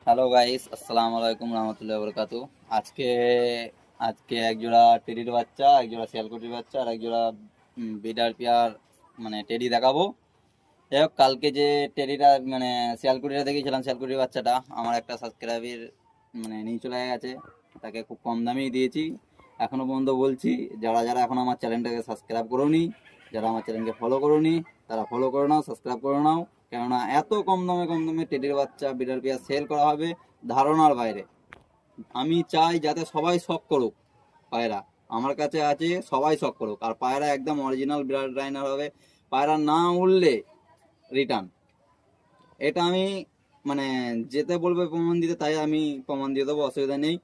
Hello guys, আসসালামু আলাইকুম রহমতুল্লাহি ওয়া বারাকাতু। আজকে আজকে এক জোড়া টেডির বাচ্চা, এক জোড়া শিয়ালকুটির বাচ্চা আর এক জোড়া বিডার পেয়ার মানে টেডি দেখাবো। যাই হোক, কালকে যে টেডিটা মানে শিয়ালকুটিটা দেখিয়েছিলাম, শিয়ালকুটির বাচ্চাটা আমার একটা সাবস্ক্রাইবের মানে নিয়ে চলে গেছে। তাকে খুব কম দামেই দিয়েছি। এখনো পর্যন্ত বলছি, যারা যারা এখন আমার চ্যানেলটাকে সাবস্ক্রাইব করোনি, যারা আমার চ্যানেলকে ফলো করোনি, তারা ফলো করে নাও, সাবস্ক্রাইব করে নাও। কেননা এত কম দামে টেডির বাচ্চা বিডার পেয়ার সেল করা হবে ধারণার বাইরে। আমি চাই যাতে সবাই শখ করুক। পায়রা আমার কাছে আছে, সবাই শখ করুক। আর পায়রা একদম অরিজিনাল ব্লাড লাইনার হবে। পায়রা না উঠলে রিটার্ন। এটা আমি মানে যেতে বলবে প্রমাণ দিতে, তাই আমি প্রমাণ দিয়ে দেবো, অসুবিধা নেই।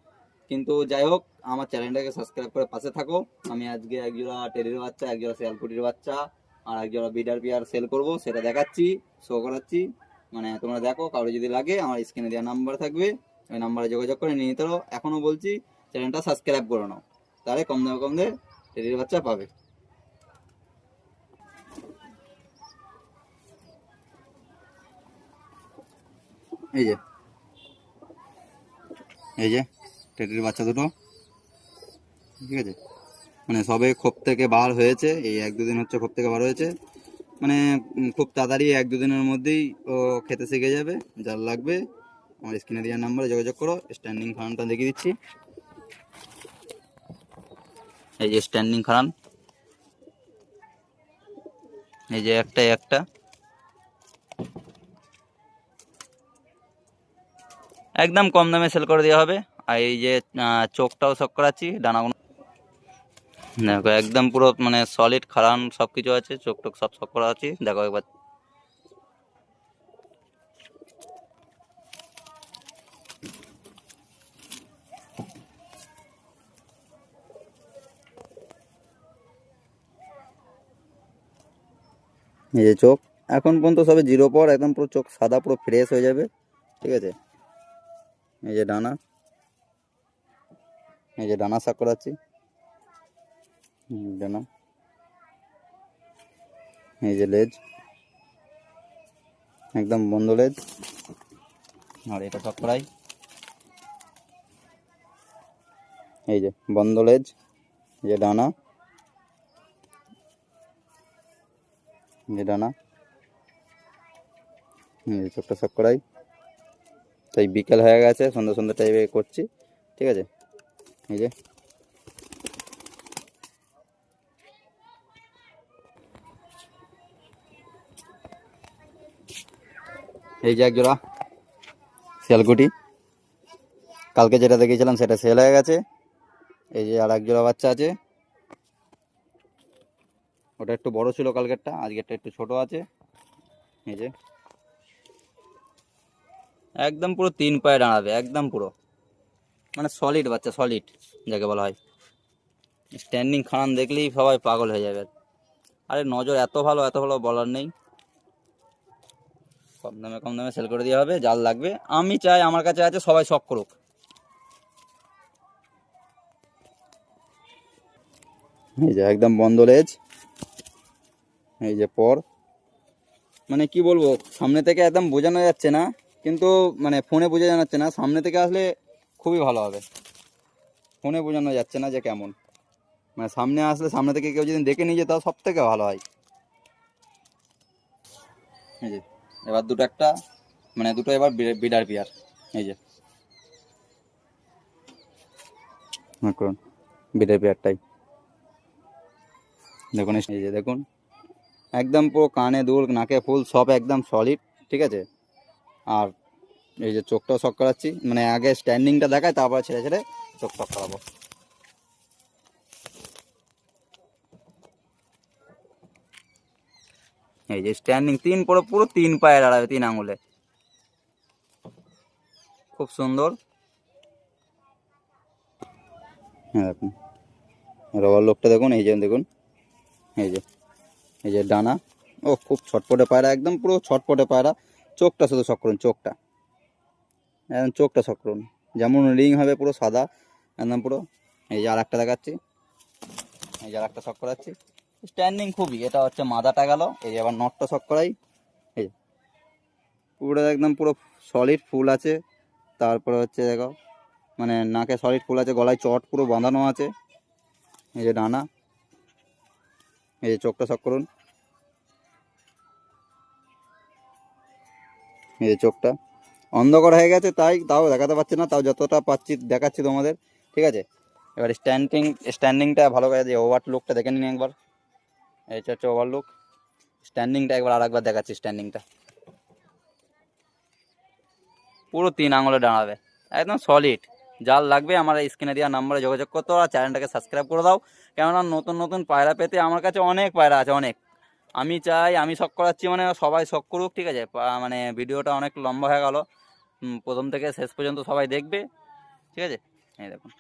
কিন্তু যাই হোক, আমার চ্যানেলটাকে সাবস্ক্রাইব করে পাশে থাকো। আমি আজকে এক জোড়া টেডির বাচ্চা, এক জোড়া শিয়ালকুটির বাচ্চা আর এক জোড়া বিডার পেয়ার সেল করব, সেটা দেখাচ্ছি, শো করাচ্ছি। মানে তোমরা দেখো, কারো যদি লাগে আমার স্ক্রিনে দেওয়া নাম্বার থাকবে, ওই নাম্বারে যোগাযোগ করে নিয়ে নিতে পারো। এখনো বলছি, চ্যানেলটা সাবস্ক্রাইব করে নাও, তাহলে কম দামে টেডির বাচ্চা পাবে। এই যে এই যে টেডির বাচ্চা দুটো, ঠিক আছে। মানে সবে খোপ থেকে বার হয়েছে, এই এক দুদিন হচ্ছে খোপ থেকে বার হয়েছে। মানে খুব তাড়াতাড়ি এক দুদিনের মধ্যেই ও খেতে শিখে যাবে। যার লাগবে আমার স্ক্রিনে দেওয়ার নাম্বারে যোগাযোগ করো। স্ট্যান্ডিং খারানটা দেখিয়ে দিচ্ছি। এই যে স্ট্যান্ডিং খারান, এই যে একটা একটা একদম কম দামে সেল করে দেওয়া হবে। আর এই যে চোখটাও শক করাচ্ছি, ডানাগুলো দেখো একদম পুরো মানে সলিড খারান, সব কিছু আছে, চোখ টোক সব শক করা আছে, দেখো একবার। এই যে চোখ এখন পর্যন্ত সবে জিরো পর, একদম পুরো চোখ সাদা, পুরো ফ্রেশ হয়ে যাবে, ঠিক আছে। এই যে ডানা, এই যে ডানা শাক করাচ্ছি, ডানা। এই যে লেজ, একদম বন্ধ লেজ। আর এটা সব করাই, এই যে বন্ধ লেজ, এই যে ডানা, এই যে ডানা, এই যে চোখটা সব করাই। তাই বিকেল হয়ে গেছে, সন্ধ্যা সন্ধ্যা টাইপে করছি, ঠিক আছে। এই যে এই যে এক জোড়া শিয়ালকুটি, কালকে যেটা দেখিয়েছিলাম সেটা সেল হয়ে গেছে। এই যে আর এক জোড়া বাচ্চা আছে, ওটা একটু বড় ছিল কালকেরটা, আজকেরটা একটু ছোট আছে। এই যে একদম পুরো তিন পায়ে দাঁড়াবে, একদম পুরো মানে সলিড বাচ্চা, সলিড যাকে বলা হয়। স্ট্যান্ডিং খান দেখলেই সবাই পাগল হয়ে যাবে। আরে নজর এত ভালো, এত ভালো বলার নেই। কম দামে সেল করে দেওয়া হবে, যার লাগবে। আমি চাই আমার কাছে আছে, সবাই শখ করুক। এই যে একদম বন্ধ লেজ, এই যে পর, মানে কি বলবো, সামনে থেকে একদম বোঝানো যাচ্ছে না, কিন্তু মানে ফোনে বোঝা যাচ্ছে না, সামনে থেকে আসলে খুবই ভালো হবে। ফোনে বোঝানো যাচ্ছে না যে কেমন, মানে সামনে আসলে, সামনে থেকে কেউ যদি দেখে নিয়ে যায়, তাও সব থেকে ভালো হয়। এই যে এবার দুটো একটা মানে দুটো এবার বিডার পেয়ার। এই যে করুন, বিডার পেয়ারটাই দেখুন। এই যে দেখুন, একদম পুরো কানে দুল, নাকে ফুল, সব একদম সলিড, ঠিক আছে। আর এই যে চোখটাও শক করাচ্ছি, মানে আগে স্ট্যান্ডিংটা দেখায়, তারপর ছেড়ে ছেড়ে চোখ শক করাবো। এই যে স্ট্যান্ডিং তিন, পুরো পুরো তিন পায়ে দাঁড়াবে, তিন আঙুলে, খুব সুন্দর। হ্যাঁ দেখুন, রবার লোকটা দেখুন, এই যে দেখুন, এই যে এই যে ডানা। ও খুব ছটপটে পায়রা, একদম পুরো ছটপটে পায়রা। চোখটা শুধু শক করুন, চোখটা একদম, চোখটা শক করুন, যেমন রিং হবে পুরো সাদা একদম পুরো। এই যে আর একটা দেখাচ্ছি, এই যে আর একটা শক করাচ্ছি। স্ট্যান্ডিং খুবই, এটা হচ্ছে মাদাটা গেল। এই যে আবার নটটা শক করাই, এই যে পুরো একদম পুরো সলিড ফুল আছে, তারপরে হচ্ছে দেখো মানে নাকে সলিড ফুল আছে, গলায় চট পুরো বাঁধানো আছে। এই যে ডানা, এই যে চোখটা শক করুন, এই যে চোখটা অন্ধকার হয়ে গেছে তাও দেখাতে পারছি না, তাও যতটা পাচ্ছি দেখাচ্ছি তোমাদের, ঠিক আছে। এবার স্ট্যান্ডিংটা ভালো করে দিয়ে ওভার লুকটা দেখে নিন একবার। এই হচ্ছে ওভার লুক, স্ট্যান্ডিংটা একবার আর একবার দেখাচ্ছি। স্ট্যান্ডিংটা পুরো 3 আঙুলে দাঁড়াবে, একদম সলিড। যার লাগবে আমার স্ক্রিনে দেওয়া নাম্বারে যোগাযোগ করতে হবে, আর চ্যানেলটাকে সাবস্ক্রাইব করে দাও। কেননা নতুন নতুন পায়রা পেতে আমার কাছে অনেক পায়রা আছে, অনেক। আমি চাই আমি শখ করাচ্ছি মানে সবাই শখ করুক, ঠিক আছে। মানে ভিডিওটা অনেক লম্বা হয়ে গেল, প্রথম থেকে শেষ পর্যন্ত সবাই দেখবে, ঠিক আছে। এই দেখুন।